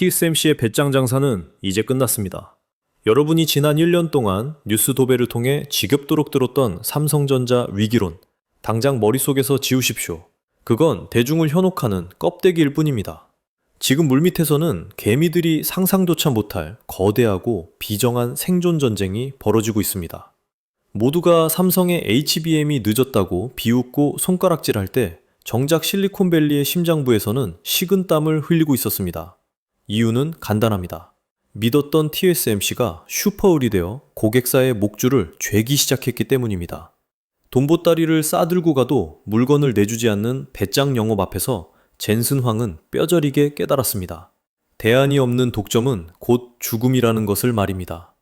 TSMC의 배짱 장사는 이제 끝났습니다. 여러분이 지난 1년 동안 뉴스 도배를 통해 지겹도록 들었던 삼성전자 위기론, 당장 머릿속에서 지우십시오. 그건 대중을 현혹하는 껍데기일 뿐입니다. 지금 물밑에서는 개미들이 상상조차 못할 거대하고 비정한 생존 전쟁이 벌어지고 있습니다. 모두가 삼성의 HBM이 늦었다고 비웃고 손가락질할 때 정작 실리콘밸리의 심장부에서는 식은땀을 흘리고 있었습니다. 이유는 간단합니다. 믿었던 TSMC가 슈퍼을이 되어 고객사의 목줄을 죄기 시작했기 때문입니다. 돈보따리를 싸들고 가도 물건을 내주지 않는 배짱 영업 앞에서 젠슨 황은 뼈저리게 깨달았습니다. 대안이 없는 독점은 곧 죽음이라는 것을 말입니다.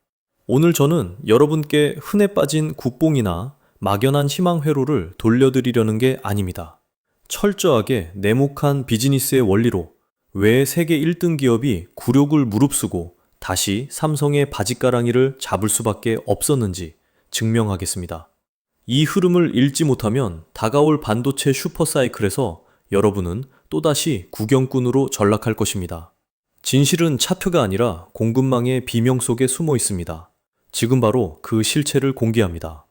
오늘 저는 여러분께 흔해 빠진 국뽕이나 막연한 희망 회로를 돌려드리려는 게 아닙니다. 철저하게 내목한 비즈니스의 원리로 왜 세계 1등 기업이 굴욕을 무릅쓰고 다시 삼성의 바짓가랑이를 잡을 수밖에 없었는지 증명하겠습니다. 이 흐름을 읽지 못하면 다가올 반도체 슈퍼사이클에서 여러분은 또다시 구경꾼으로 전락할 것입니다. 진실은 차트가 아니라 공급망의 비명 속에 숨어 있습니다. 지금 바로 그 실체를 공개합니다.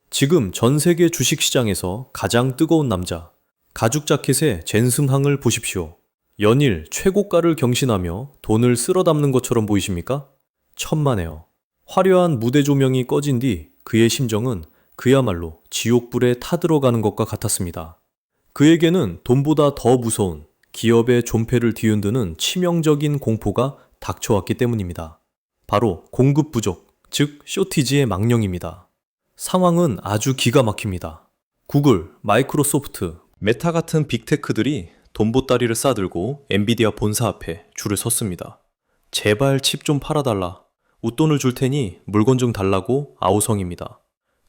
지금 전 세계 주식시장에서 가장 뜨거운 남자, 가죽 자켓의 젠슨 황을 보십시오. 연일 최고가를 경신하며 돈을 쓸어 담는 것처럼 보이십니까? 천만에요. 화려한 무대 조명이 꺼진 뒤 그의 심정은 그야말로 지옥불에 타들어가는 것과 같았습니다. 그에게는 돈보다 더 무서운 기업의 존폐를 뒤흔드는 치명적인 공포가 닥쳐왔기 때문입니다. 바로 공급 부족, 즉 쇼티지의 망령입니다. 상황은 아주 기가 막힙니다. 구글, 마이크로소프트, 메타 같은 빅테크들이 돈보따리를 싸들고 엔비디아 본사 앞에 줄을 섰습니다. 제발 칩 좀 팔아달라. 웃돈을 줄 테니 물건 좀 달라고 아우성입니다.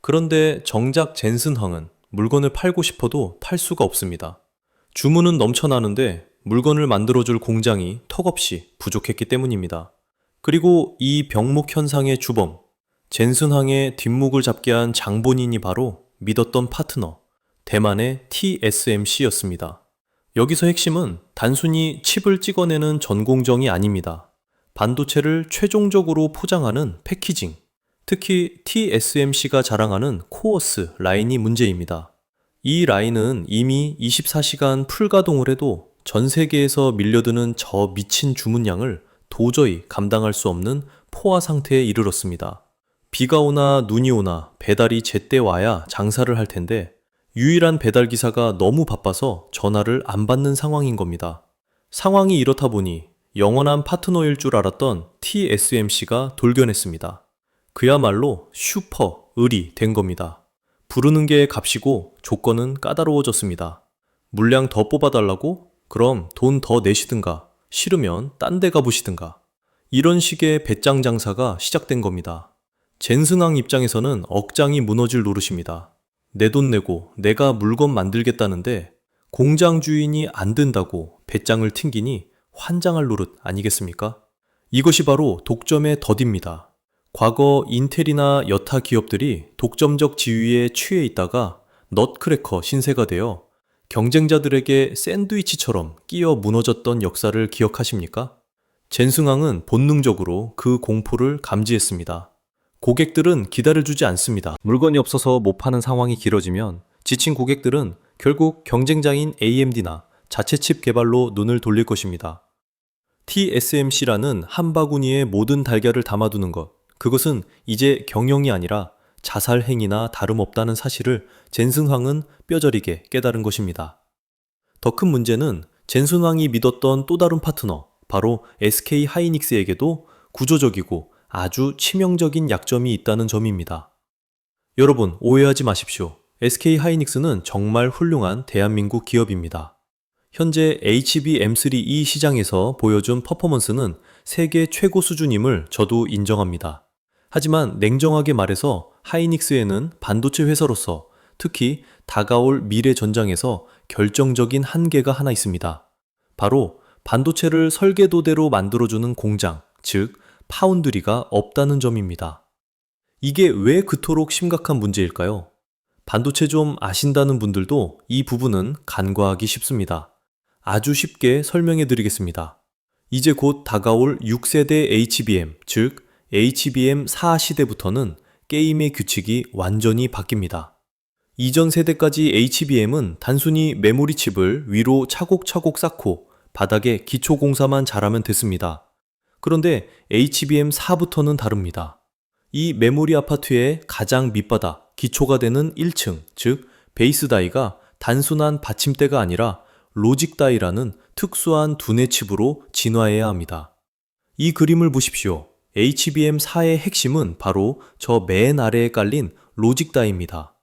그런데 정작 젠슨 황은 물건을 팔고 싶어도 팔 수가 없습니다. 주문은 넘쳐나는데 물건을 만들어줄 공장이 턱없이 부족했기 때문입니다. 그리고 이 병목 현상의 주범, 젠슨 황의 뒷목을 잡게 한 장본인이 바로 믿었던 파트너, 대만의 TSMC였습니다. 여기서 핵심은 단순히 칩을 찍어내는 전공정이 아닙니다. 반도체를 최종적으로 포장하는 패키징, 특히 TSMC가 자랑하는 코어스 라인이 문제입니다. 이 라인은 이미 24시간 풀가동을 해도 전 세계에서 밀려드는 저 미친 주문량을 도저히 감당할 수 없는 포화 상태에 이르렀습니다. 비가 오나 눈이 오나 배달이 제때 와야 장사를 할 텐데 유일한 배달기사가 너무 바빠서 전화를 안 받는 상황인 겁니다. 상황이 이렇다 보니 영원한 파트너일 줄 알았던 TSMC가 돌변했습니다. 그야말로 슈퍼 을이 된 겁니다. 부르는 게 값이고 조건은 까다로워졌습니다. 물량 더 뽑아달라고? 그럼 돈 더 내시든가, 싫으면 딴 데 가보시든가. 이런 식의 배짱 장사가 시작된 겁니다. 젠슨왕 입장에서는 억장이 무너질 노릇입니다. 내 돈 내고 내가 물건 만들겠다는데 공장 주인이 안 된다고 배짱을 튕기니 환장할 노릇 아니겠습니까? 이것이 바로 독점의 덫입니다. 과거 인텔이나 여타 기업들이 독점적 지위에 취해 있다가 넛크래커 신세가 되어 경쟁자들에게 샌드위치처럼 끼어 무너졌던 역사를 기억하십니까? 젠슨왕은 본능적으로 그 공포를 감지했습니다. 고객들은 기다려주지 않습니다. 물건이 없어서 못 파는 상황이 길어지면 지친 고객들은 결국 경쟁자인 AMD나 자체 칩 개발로 눈을 돌릴 것입니다. TSMC라는 한 바구니에 모든 달걀을 담아두는 것, 그것은 이제 경영이 아니라 자살 행위나 다름없다는 사실을 젠슨 황은 뼈저리게 깨달은 것입니다. 더 큰 문제는 젠슨 황이 믿었던 또 다른 파트너, 바로 SK 하이닉스에게도 구조적이고 아주 치명적인 약점이 있다는 점입니다. 여러분, 오해하지 마십시오. SK 하이닉스는 정말 훌륭한 대한민국 기업입니다. 현재 HBM3E 시장에서 보여준 퍼포먼스는 세계 최고 수준임을 저도 인정합니다. 하지만 냉정하게 말해서 하이닉스에는 반도체 회사로서 특히 다가올 미래 전장에서 결정적인 한계가 하나 있습니다. 바로 반도체를 설계도대로 만들어주는 공장, 즉 파운드리가 없다는 점입니다. 이게 왜 그토록 심각한 문제일까요? 반도체 좀 아신다는 분들도 이 부분은 간과하기 쉽습니다. 아주 쉽게 설명해 드리겠습니다. 이제 곧 다가올 6세대 HBM, 즉 HBM4 시대부터는 게임의 규칙이 완전히 바뀝니다. 이전 세대까지 HBM은 단순히 메모리 칩을 위로 차곡차곡 쌓고 바닥에 기초 공사만 잘하면 됐습니다. 그런데 HBM4부터는 다릅니다. 이 메모리 아파트의 가장 밑바닥, 기초가 되는 1층, 즉 베이스 다이가 단순한 받침대가 아니라 로직 다이라는 특수한 두뇌 칩으로 진화해야 합니다. 이 그림을 보십시오. HBM4의 핵심은 바로 저 맨 아래에 깔린 로직 다이입니다.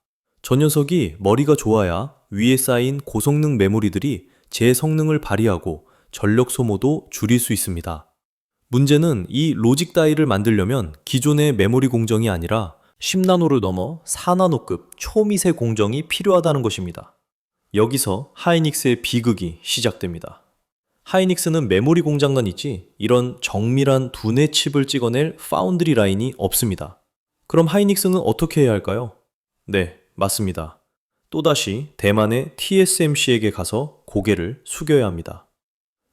저 녀석이 머리가 좋아야 위에 쌓인 고성능 메모리들이 제 성능을 발휘하고 전력 소모도 줄일 수 있습니다. 문제는 이 로직 다이를 만들려면 기존의 메모리 공정이 아니라 10나노를 넘어 4나노급 초미세 공정이 필요하다는 것입니다. 여기서 하이닉스의 비극이 시작됩니다. 하이닉스는 메모리 공장만 있지 이런 정밀한 두뇌 칩을 찍어낼 파운드리 라인이 없습니다. 그럼 하이닉스는 어떻게 해야 할까요? 네, 맞습니다. 또다시 대만의 TSMC에게 가서 고개를 숙여야 합니다.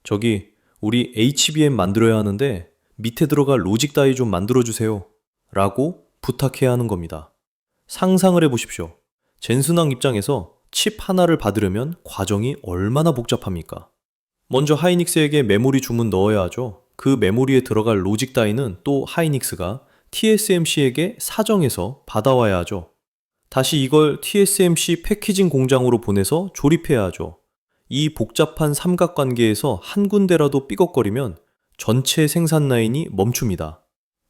저기, 우리 HBM 만들어야 하는데 밑에 들어갈 로직 다이 좀 만들어주세요. 라고 부탁해야 하는 겁니다. 상상을 해보십시오. 젠슨왕 입장에서 칩 하나를 받으려면 과정이 얼마나 복잡합니까? 먼저 하이닉스에게 메모리 주문 넣어야 하죠. 그 메모리에 들어갈 로직 다이는 또 하이닉스가 TSMC에게 사정해서 받아와야 하죠. 다시 이걸 TSMC 패키징 공장으로 보내서 조립해야 하죠. 이 복잡한 삼각관계에서 한 군데라도 삐걱거리면 전체 생산 라인이 멈춥니다.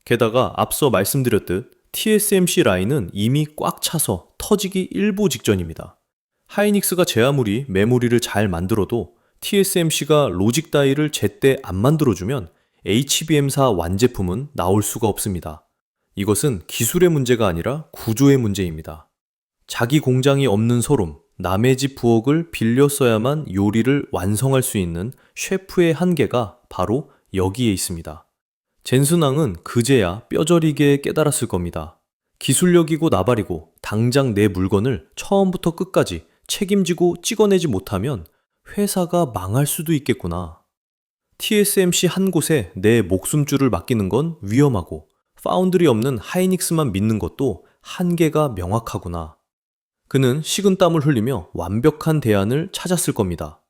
게다가 앞서 말씀드렸듯 TSMC 라인은 이미 꽉 차서 터지기 일보 직전입니다. 하이닉스가 제 아무리 메모리를 잘 만들어도 TSMC가 로직 다이를 제때 안 만들어주면 HBM4 완제품은 나올 수가 없습니다. 이것은 기술의 문제가 아니라 구조의 문제입니다. 자기 공장이 없는 소름, 남의 집 부엌을 빌려 써야만 요리를 완성할 수 있는 셰프의 한계가 바로 여기에 있습니다. 젠슨왕은 그제야 뼈저리게 깨달았을 겁니다. 기술력이고 나발이고 당장 내 물건을 처음부터 끝까지 책임지고 찍어내지 못하면 회사가 망할 수도 있겠구나. TSMC 한 곳에 내 목숨줄을 맡기는 건 위험하고 파운드리 없는 하이닉스만 믿는 것도 한계가 명확하구나. 그는 식은땀을 흘리며 완벽한 대안을 찾았을 겁니다.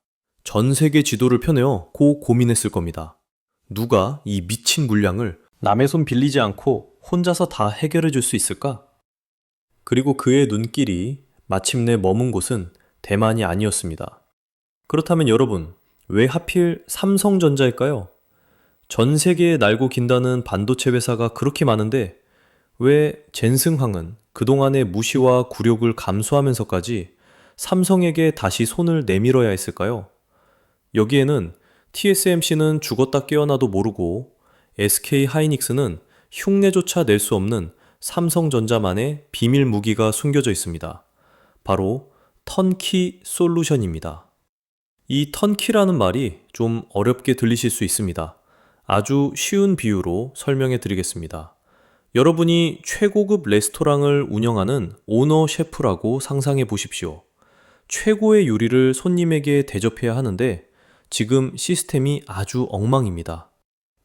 전 세계 지도를 펴내어 고민했을 겁니다. 누가 이 미친 물량을 남의 손 빌리지 않고 혼자서 다 해결해 줄 수 있을까? 그리고 그의 눈길이 마침내 머문 곳은 대만이 아니었습니다. 그렇다면 여러분, 왜 하필 삼성전자일까요? 전 세계에 날고 긴다는 반도체 회사가 그렇게 많은데 왜 젠슨황은 그동안의 무시와 굴욕을 감수하면서까지 삼성에게 다시 손을 내밀어야 했을까요? 여기에는 TSMC는 죽었다 깨어나도 모르고 SK 하이닉스는 흉내조차 낼 수 없는 삼성전자만의 비밀 무기가 숨겨져 있습니다. 바로 턴키 솔루션입니다. 이 턴키라는 말이 좀 어렵게 들리실 수 있습니다. 아주 쉬운 비유로 설명해 드리겠습니다. 여러분이 최고급 레스토랑을 운영하는 오너 셰프라고 상상해 보십시오. 최고의 요리를 손님에게 대접해야 하는데 지금 시스템이 아주 엉망입니다.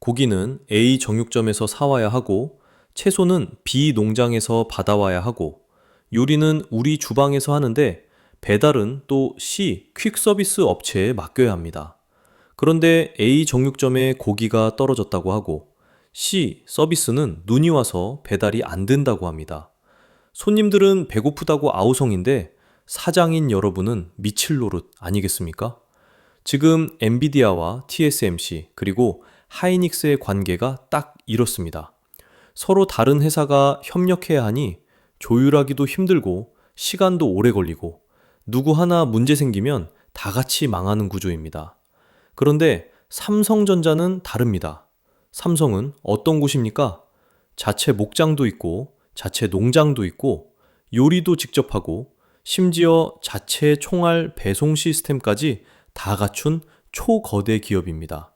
고기는 A 정육점에서 사와야 하고 채소는 B 농장에서 받아와야 하고 요리는 우리 주방에서 하는데 배달은 또 C 퀵서비스 업체에 맡겨야 합니다. 그런데 A 정육점에 고기가 떨어졌다고 하고 C 서비스는 눈이 와서 배달이 안 된다고 합니다. 손님들은 배고프다고 아우성인데 사장인 여러분은 미칠 노릇 아니겠습니까? 지금 엔비디아와 TSMC 그리고 하이닉스의 관계가 딱 이렇습니다. 서로 다른 회사가 협력해야 하니 조율하기도 힘들고 시간도 오래 걸리고 누구 하나 문제 생기면 다 같이 망하는 구조입니다. 그런데 삼성전자는 다릅니다. 삼성은 어떤 곳입니까? 자체 목장도 있고 자체 농장도 있고 요리도 직접 하고 심지어 자체 총알 배송 시스템까지 다 갖춘 초거대 기업입니다.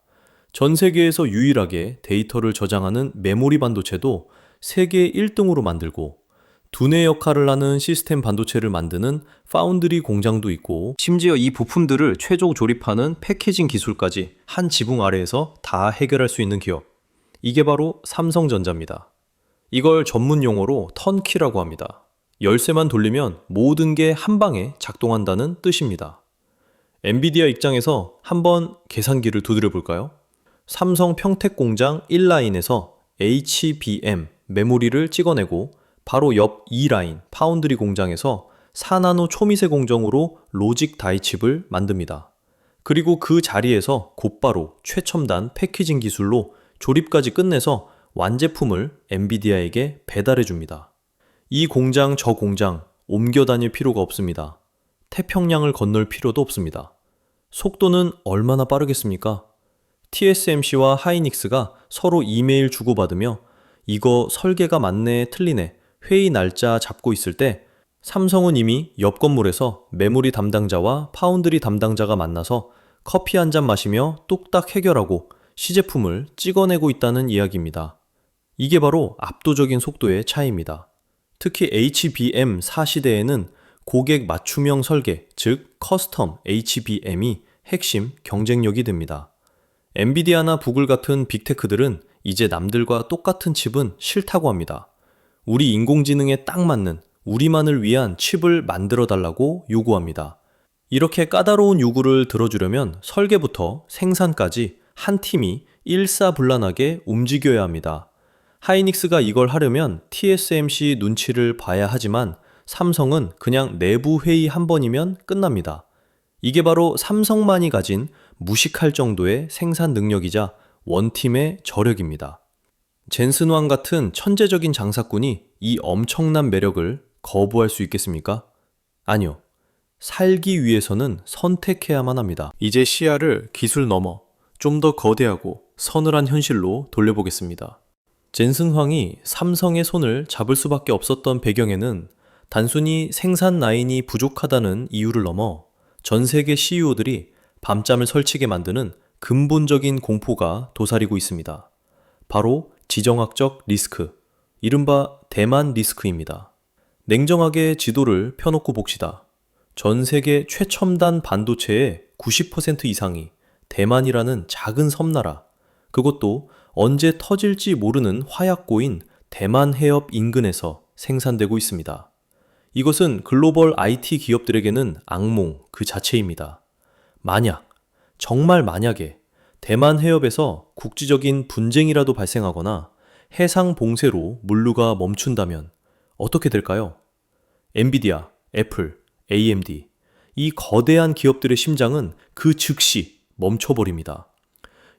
전 세계에서 유일하게 데이터를 저장하는 메모리 반도체도 세계 1등으로 만들고 두뇌 역할을 하는 시스템 반도체를 만드는 파운드리 공장도 있고, 심지어 이 부품들을 최종 조립하는 패키징 기술까지 한 지붕 아래에서 다 해결할 수 있는 기업. 이게 바로 삼성전자입니다. 이걸 전문 용어로 턴키라고 합니다. 열쇠만 돌리면 모든 게 한 방에 작동한다는 뜻입니다. 엔비디아 입장에서 한번 계산기를 두드려 볼까요? 삼성 평택 공장 1라인에서 HBM 메모리를 찍어내고 바로 옆 2라인 파운드리 공장에서 4나노 초미세 공정으로 로직 다이칩을 만듭니다. 그리고 그 자리에서 곧바로 최첨단 패키징 기술로 조립까지 끝내서 완제품을 엔비디아에게 배달해 줍니다. 이 공장 저 공장 옮겨 다닐 필요가 없습니다. 태평양을 건널 필요도 없습니다. 속도는 얼마나 빠르겠습니까? TSMC와 하이닉스가 서로 이메일 주고받으며 이거 설계가 맞네 틀리네 회의 날짜 잡고 있을 때 삼성은 이미 옆 건물에서 메모리 담당자와 파운드리 담당자가 만나서 커피 한 잔 마시며 뚝딱 해결하고 시제품을 찍어내고 있다는 이야기입니다. 이게 바로 압도적인 속도의 차이입니다. 특히 HBM 4시대에는 고객 맞춤형 설계, 즉 커스텀 HBM이 핵심 경쟁력이 됩니다. 엔비디아나 구글 같은 빅테크들은 이제 남들과 똑같은 칩은 싫다고 합니다. 우리 인공지능에 딱 맞는 우리만을 위한 칩을 만들어 달라고 요구합니다. 이렇게 까다로운 요구를 들어주려면 설계부터 생산까지 한 팀이 일사불란하게 움직여야 합니다. 하이닉스가 이걸 하려면 TSMC 눈치를 봐야 하지만 삼성은 그냥 내부 회의 한 번이면 끝납니다. 이게 바로 삼성만이 가진 무식할 정도의 생산 능력이자 원팀의 저력입니다. 젠슨 왕 같은 천재적인 장사꾼이 이 엄청난 매력을 거부할 수 있겠습니까? 아니요. 살기 위해서는 선택해야만 합니다. 이제 시야를 기술 넘어 좀 더 거대하고 서늘한 현실로 돌려보겠습니다. 젠슨 황이 삼성의 손을 잡을 수밖에 없었던 배경에는 단순히 생산 라인이 부족하다는 이유를 넘어 전 세계 CEO들이 밤잠을 설치게 만드는 근본적인 공포가 도사리고 있습니다. 바로 지정학적 리스크, 이른바 대만 리스크입니다. 냉정하게 지도를 펴놓고 봅시다. 전 세계 최첨단 반도체의 90% 이상이 대만이라는 작은 섬나라, 그것도 언제 터질지 모르는 화약고인 대만 해협 인근에서 생산되고 있습니다. 이것은 글로벌 IT 기업들에게는 악몽 그 자체입니다. 만약, 정말 만약에 대만 해협에서 국지적인 분쟁이라도 발생하거나 해상 봉쇄로 물류가 멈춘다면 어떻게 될까요? 엔비디아, 애플, AMD, 이 거대한 기업들의 심장은 그 즉시 멈춰버립니다.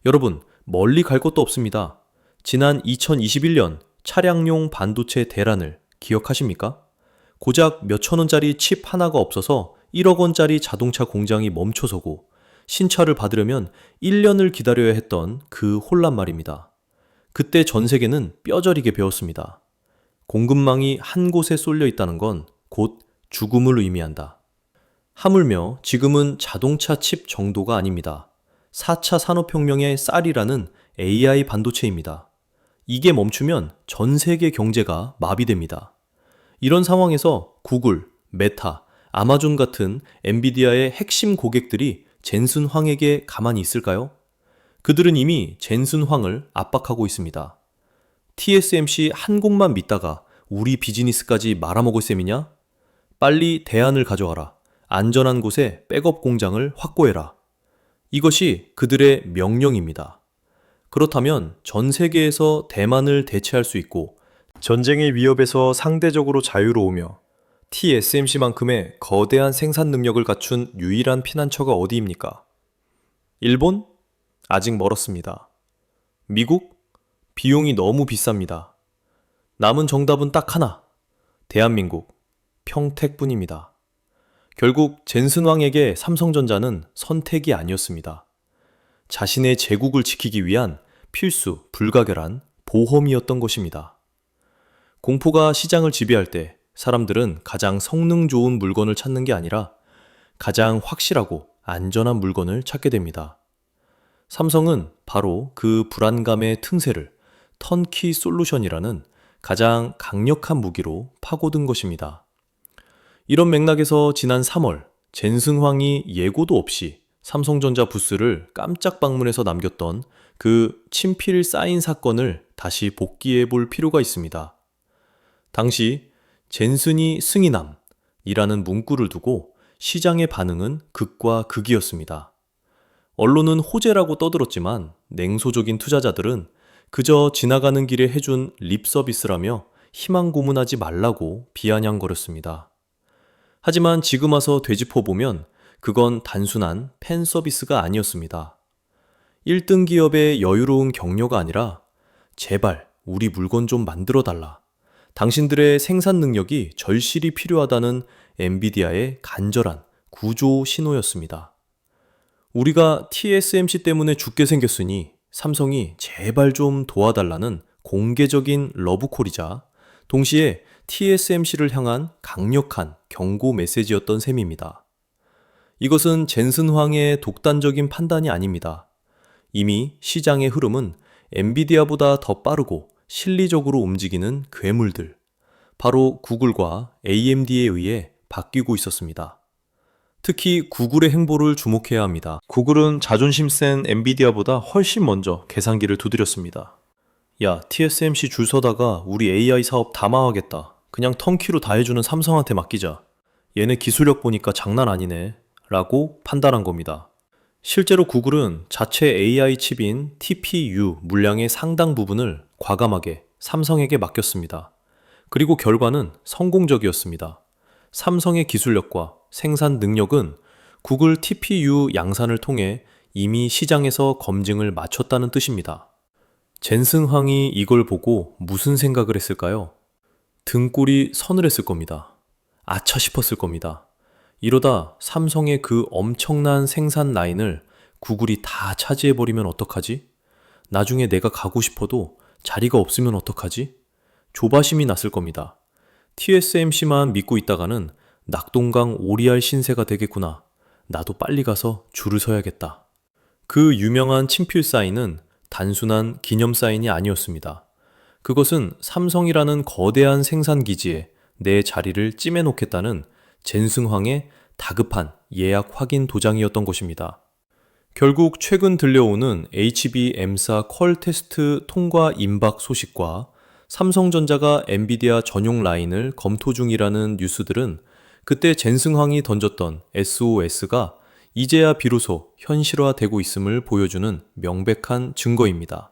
여러분, 멀리 갈 것도 없습니다. 지난 2021년 차량용 반도체 대란을 기억하십니까? 고작 몇천 원짜리 칩 하나가 없어서 1억 원짜리 자동차 공장이 멈춰서고 신차를 받으려면 1년을 기다려야 했던 그 혼란 말입니다. 그때 전 세계는 뼈저리게 배웠습니다. 공급망이 한 곳에 쏠려 있다는 건 곧 죽음을 의미한다. 하물며 지금은 자동차 칩 정도가 아닙니다. 4차 산업혁명의 쌀이라는 AI 반도체입니다. 이게 멈추면 전 세계 경제가 마비됩니다. 이런 상황에서 구글, 메타, 아마존 같은 엔비디아의 핵심 고객들이 젠슨 황에게 가만히 있을까요? 그들은 이미 젠슨 황을 압박하고 있습니다. TSMC 한 곳만 믿다가 우리 비즈니스까지 말아먹을 셈이냐? 빨리 대안을 가져와라. 안전한 곳에 백업 공장을 확보해라. 이것이 그들의 명령입니다. 그렇다면 전 세계에서 대만을 대체할 수 있고 전쟁의 위협에서 상대적으로 자유로우며 TSMC만큼의 거대한 생산 능력을 갖춘 유일한 피난처가 어디입니까? 일본? 아직 멀었습니다. 미국? 비용이 너무 비쌉니다. 남은 정답은 딱 하나. 대한민국, 평택뿐입니다. 결국 젠슨 왕에게 삼성전자는 선택이 아니었습니다. 자신의 제국을 지키기 위한 필수, 불가결한 보험이었던 것입니다. 공포가 시장을 지배할 때 사람들은 가장 성능 좋은 물건을 찾는 게 아니라 가장 확실하고 안전한 물건을 찾게 됩니다. 삼성은 바로 그 불안감의 틈새를 턴키 솔루션이라는 가장 강력한 무기로 파고든 것입니다. 이런 맥락에서 지난 3월 젠슨황이 예고도 없이 삼성전자 부스를 깜짝 방문해서 남겼던 그 친필 사인 사건을 다시 복기해 볼 필요가 있습니다. 당시 젠슨이 승인함이라는 문구를 두고 시장의 반응은 극과 극이었습니다. 언론은 호재라고 떠들었지만 냉소적인 투자자들은 그저 지나가는 길에 해준 립 서비스라며 희망 고문하지 말라고 비아냥거렸습니다. 하지만 지금 와서 되짚어보면 그건 단순한 팬 서비스가 아니었습니다. 1등 기업의 여유로운 격려가 아니라 제발 우리 물건 좀 만들어달라. 당신들의 생산 능력이 절실히 필요하다는 엔비디아의 간절한 구조 신호였습니다. 우리가 TSMC 때문에 죽게 생겼으니 삼성이 제발 좀 도와달라는 공개적인 러브콜이자 동시에 TSMC를 향한 강력한 경고 메시지였던 셈입니다. 이것은 젠슨황의 독단적인 판단이 아닙니다. 이미 시장의 흐름은 엔비디아보다 더 빠르고 실리적으로 움직이는 괴물들, 바로 구글과 AMD에 의해 바뀌고 있었습니다. 특히 구글의 행보를 주목해야 합니다. 구글은 자존심 센 엔비디아보다 훨씬 먼저 계산기를 두드렸습니다. 야, TSMC 줄 서다가 우리 AI 사업 다 망하겠다. 그냥 턴키로 다 해주는 삼성한테 맡기자. 얘네 기술력 보니까 장난 아니네. 라고 판단한 겁니다. 실제로 구글은 자체 AI 칩인 TPU 물량의 상당 부분을 과감하게 삼성에게 맡겼습니다. 그리고 결과는 성공적이었습니다. 삼성의 기술력과 생산 능력은 구글 TPU 양산을 통해 이미 시장에서 검증을 마쳤다는 뜻입니다. 젠슨황이 이걸 보고 무슨 생각을 했을까요? 등골이 서늘했을 겁니다. 아차 싶었을 겁니다. 이러다 삼성의 그 엄청난 생산 라인을 구글이 다 차지해버리면 어떡하지? 나중에 내가 가고 싶어도 자리가 없으면 어떡하지? 조바심이 났을 겁니다. TSMC만 믿고 있다가는 낙동강 오리알 신세가 되겠구나. 나도 빨리 가서 줄을 서야겠다. 그 유명한 친필 사인은 단순한 기념 사인이 아니었습니다. 그것은 삼성이라는 거대한 생산 기지에 내 자리를 찜해놓겠다는 젠슨황의 다급한 예약 확인 도장이었던 것입니다. 결국 최근 들려오는 HBM사 퀄 테스트 통과 임박 소식과 삼성전자가 엔비디아 전용 라인을 검토 중이라는 뉴스들은 그때 젠슨황이 던졌던 SOS가 이제야 비로소 현실화되고 있음을 보여주는 명백한 증거입니다.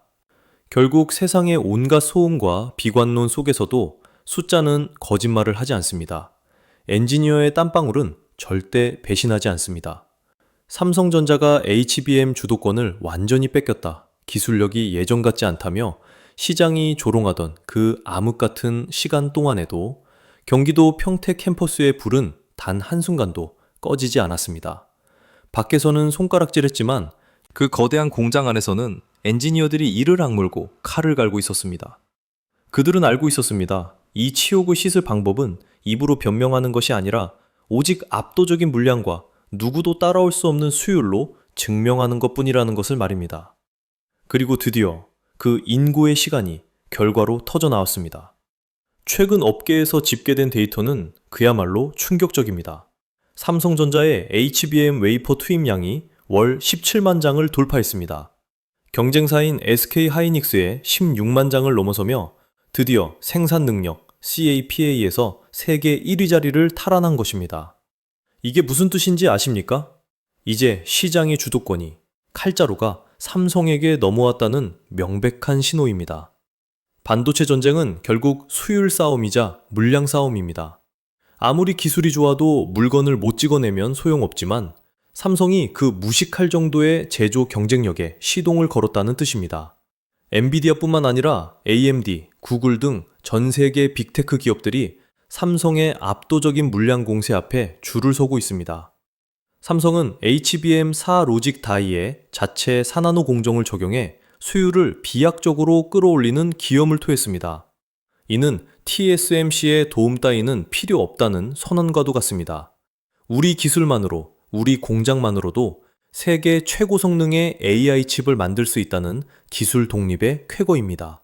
결국 세상의 온갖 소음과 비관론 속에서도 숫자는 거짓말을 하지 않습니다. 엔지니어의 땀방울은 절대 배신하지 않습니다. 삼성전자가 HBM 주도권을 완전히 뺏겼다. 기술력이 예전 같지 않다며 시장이 조롱하던 그 암흑 같은 시간 동안에도 경기도 평택 캠퍼스의 불은 단 한순간도 꺼지지 않았습니다. 밖에서는 손가락질했지만 그 거대한 공장 안에서는 엔지니어들이 이를 악물고 칼을 갈고 있었습니다. 그들은 알고 있었습니다. 이 치욕을 씻을 방법은 입으로 변명하는 것이 아니라 오직 압도적인 물량과 누구도 따라올 수 없는 수율로 증명하는 것뿐이라는 것을 말입니다. 그리고 드디어 그 인고의 시간이 결과로 터져 나왔습니다. 최근 업계에서 집계된 데이터는 그야말로 충격적입니다. 삼성전자의 HBM 웨이퍼 투입량이 월 17만 장을 돌파했습니다. 경쟁사인 SK하이닉스의 16만 장을 넘어서며 드디어 생산 능력 CAPA에서 세계 1위 자리를 탈환한 것입니다. 이게 무슨 뜻인지 아십니까? 이제 시장의 주도권이 칼자루가 삼성에게 넘어왔다는 명백한 신호입니다. 반도체 전쟁은 결국 수율 싸움이자 물량 싸움입니다. 아무리 기술이 좋아도 물건을 못 찍어내면 소용없지만 삼성이 그 무식할 정도의 제조 경쟁력에 시동을 걸었다는 뜻입니다. 엔비디아뿐만 아니라 AMD, 구글 등 전 세계 빅테크 기업들이 삼성의 압도적인 물량 공세 앞에 줄을 서고 있습니다. 삼성은 HBM4 로직 다이에 자체 4나노 공정을 적용해 수율을 비약적으로 끌어올리는 기염을 토했습니다. 이는 TSMC의 도움 따위는 필요 없다는 선언과도 같습니다. 우리 기술만으로, 우리 공장만으로도 세계 최고 성능의 AI 칩을 만들 수 있다는 기술 독립의 쾌거입니다.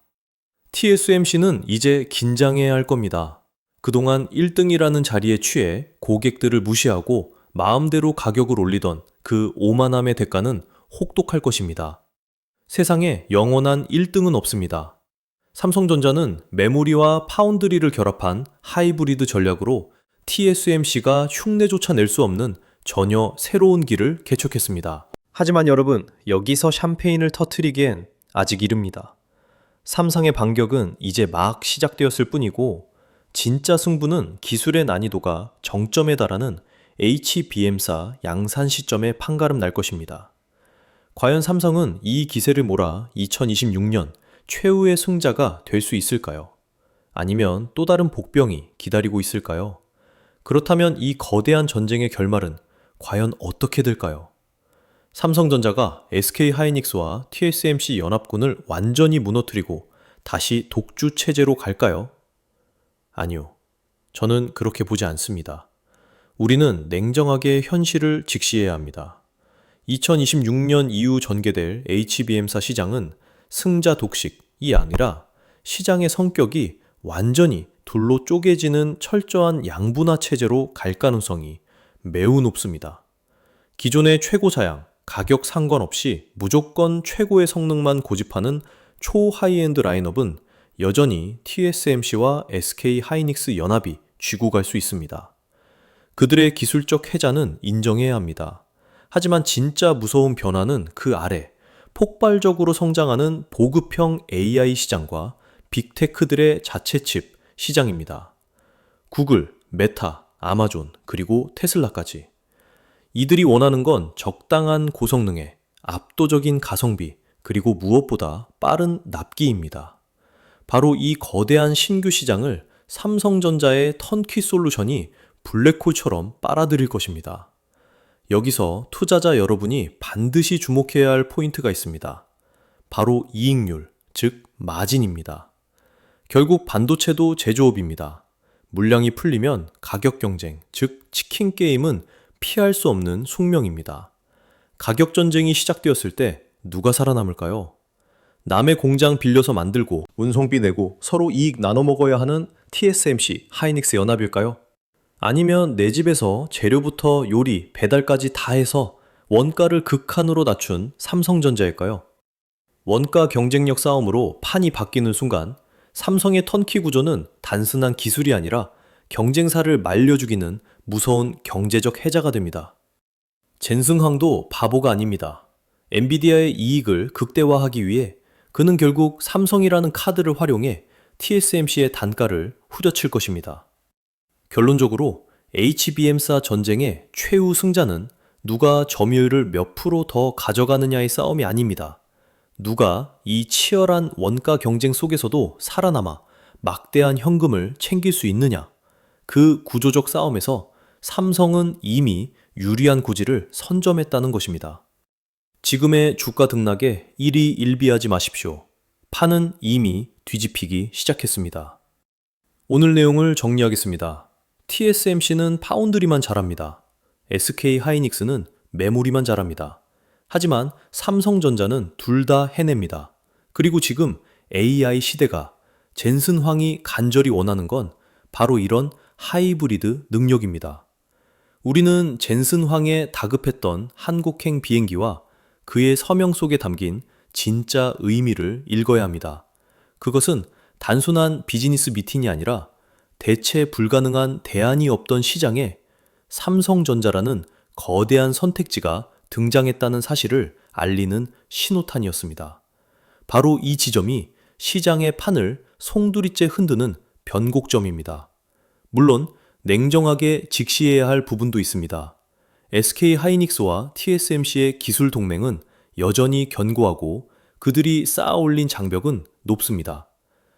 TSMC는 이제 긴장해야 할 겁니다. 그동안 1등이라는 자리에 취해 고객들을 무시하고 마음대로 가격을 올리던 그 오만함의 대가는 혹독할 것입니다. 세상에 영원한 1등은 없습니다. 삼성전자는 메모리와 파운드리를 결합한 하이브리드 전략으로 TSMC가 흉내조차 낼 수 없는 전혀 새로운 길을 개척했습니다. 하지만 여러분, 여기서 샴페인을 터뜨리기엔 아직 이릅니다. 삼성의 반격은 이제 막 시작되었을 뿐이고, 진짜 승부는 기술의 난이도가 정점에 달하는 HBM사 양산 시점에 판가름 날 것입니다. 과연 삼성은 이 기세를 몰아 2026년 최후의 승자가 될 수 있을까요? 아니면 또 다른 복병이 기다리고 있을까요? 그렇다면 이 거대한 전쟁의 결말은 과연 어떻게 될까요? 삼성전자가 SK하이닉스와 TSMC 연합군을 완전히 무너뜨리고 다시 독주 체제로 갈까요? 아니요. 저는 그렇게 보지 않습니다. 우리는 냉정하게 현실을 직시해야 합니다. 2026년 이후 전개될 HBM사 시장은 승자 독식이 아니라 시장의 성격이 완전히 둘로 쪼개지는 철저한 양분화 체제로 갈 가능성이 매우 높습니다. 기존의 최고 사양, 가격 상관없이 무조건 최고의 성능만 고집하는 초하이엔드 라인업은 여전히 TSMC와 SK하이닉스 연합이 쥐고 갈 수 있습니다. 그들의 기술적 해자는 인정해야 합니다. 하지만 진짜 무서운 변화는 그 아래 폭발적으로 성장하는 보급형 AI 시장과 빅테크들의 자체 칩 시장입니다. 구글, 메타, 아마존, 그리고 테슬라까지. 이들이 원하는 건 적당한 고성능에 압도적인 가성비, 그리고 무엇보다 빠른 납기입니다. 바로 이 거대한 신규 시장을 삼성전자의 턴키 솔루션이 블랙홀처럼 빨아들일 것입니다. 여기서 투자자 여러분이 반드시 주목해야 할 포인트가 있습니다. 바로 이익률, 즉 마진입니다. 결국 반도체도 제조업입니다. 물량이 풀리면 가격 경쟁, 즉 치킨 게임은 피할 수 없는 숙명입니다. 가격 전쟁이 시작되었을 때 누가 살아남을까요? 남의 공장 빌려서 만들고 운송비 내고 서로 이익 나눠 먹어야 하는 TSMC, 하이닉스 연합일까요? 아니면 내 집에서 재료부터 요리, 배달까지 다 해서 원가를 극한으로 낮춘 삼성전자일까요? 원가 경쟁력 싸움으로 판이 바뀌는 순간 삼성의 턴키 구조는 단순한 기술이 아니라 경쟁사를 말려 죽이는 무서운 경제적 해자가 됩니다. 젠승황도 바보가 아닙니다. 엔비디아의 이익을 극대화하기 위해 그는 결국 삼성이라는 카드를 활용해 TSMC의 단가를 후려칠 것입니다. 결론적으로 HBM사 전쟁의 최후 승자는 누가 점유율을 몇 프로 더 가져가느냐의 싸움이 아닙니다. 누가 이 치열한 원가 경쟁 속에서도 살아남아 막대한 현금을 챙길 수 있느냐. 그 구조적 싸움에서 삼성은 이미 유리한 구질을 선점했다는 것입니다. 지금의 주가 등락에 일희일비하지 마십시오. 판은 이미 뒤집히기 시작했습니다. 오늘 내용을 정리하겠습니다. TSMC는 파운드리만 잘합니다. SK하이닉스는 메모리만 잘합니다. 하지만 삼성전자는 둘 다 해냅니다. 그리고 지금 AI 시대가 젠슨황이 간절히 원하는 건 바로 이런 하이브리드 능력입니다. 우리는 젠슨황에 다급했던 한국행 비행기와 그의 서명 속에 담긴 진짜 의미를 읽어야 합니다. 그것은 단순한 비즈니스 미팅이 아니라 대체 불가능한 대안이 없던 시장에 삼성전자라는 거대한 선택지가 등장했다는 사실을 알리는 신호탄이었습니다. 바로 이 지점이 시장의 판을 송두리째 흔드는 변곡점입니다. 물론 냉정하게 직시해야 할 부분도 있습니다. SK하이닉스와 TSMC의 기술 동맹은 여전히 견고하고 그들이 쌓아 올린 장벽은 높습니다.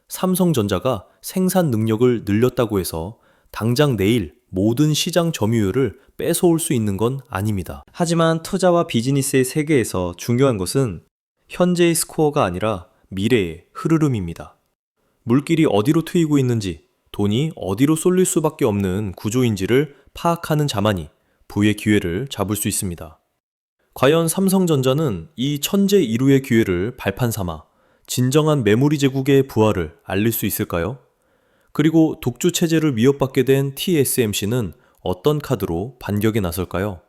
삼성전자가 생산 능력을 늘렸다고 해서 당장 내일 모든 시장 점유율을 뺏어올 수 있는 건 아닙니다. 하지만 투자와 비즈니스의 세계에서 중요한 것은 현재의 스코어가 아니라 미래의 흐르름입니다. 물길이 어디로 트이고 있는지, 돈이 어디로 쏠릴 수밖에 없는 구조인지를 파악하는 자만이 부의 기회를 잡을 수 있습니다. 과연 삼성전자는 이 천재 이루의 기회를 발판 삼아 진정한 메모리 제국의 부활을 알릴 수 있을까요? 그리고 독주 체제를 위협받게 된 TSMC는 어떤 카드로 반격에 나설까요?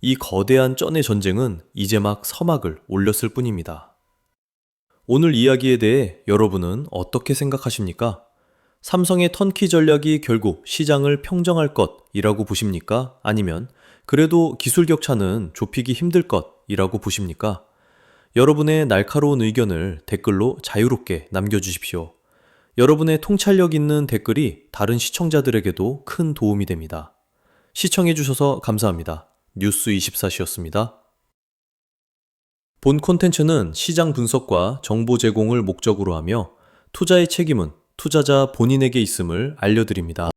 이 거대한 쩐의 전쟁은 이제 막 서막을 올렸을 뿐입니다. 오늘 이야기에 대해 여러분은 어떻게 생각하십니까? 삼성의 턴키 전략이 결국 시장을 평정할 것이라고 보십니까? 아니면 그래도 기술 격차는 좁히기 힘들 것이라고 보십니까? 여러분의 날카로운 의견을 댓글로 자유롭게 남겨주십시오. 여러분의 통찰력 있는 댓글이 다른 시청자들에게도 큰 도움이 됩니다. 시청해주셔서 감사합니다. 뉴스24시였습니다. 본 콘텐츠는 시장 분석과 정보 제공을 목적으로 하며 투자의 책임은 투자자 본인에게 있음을 알려드립니다.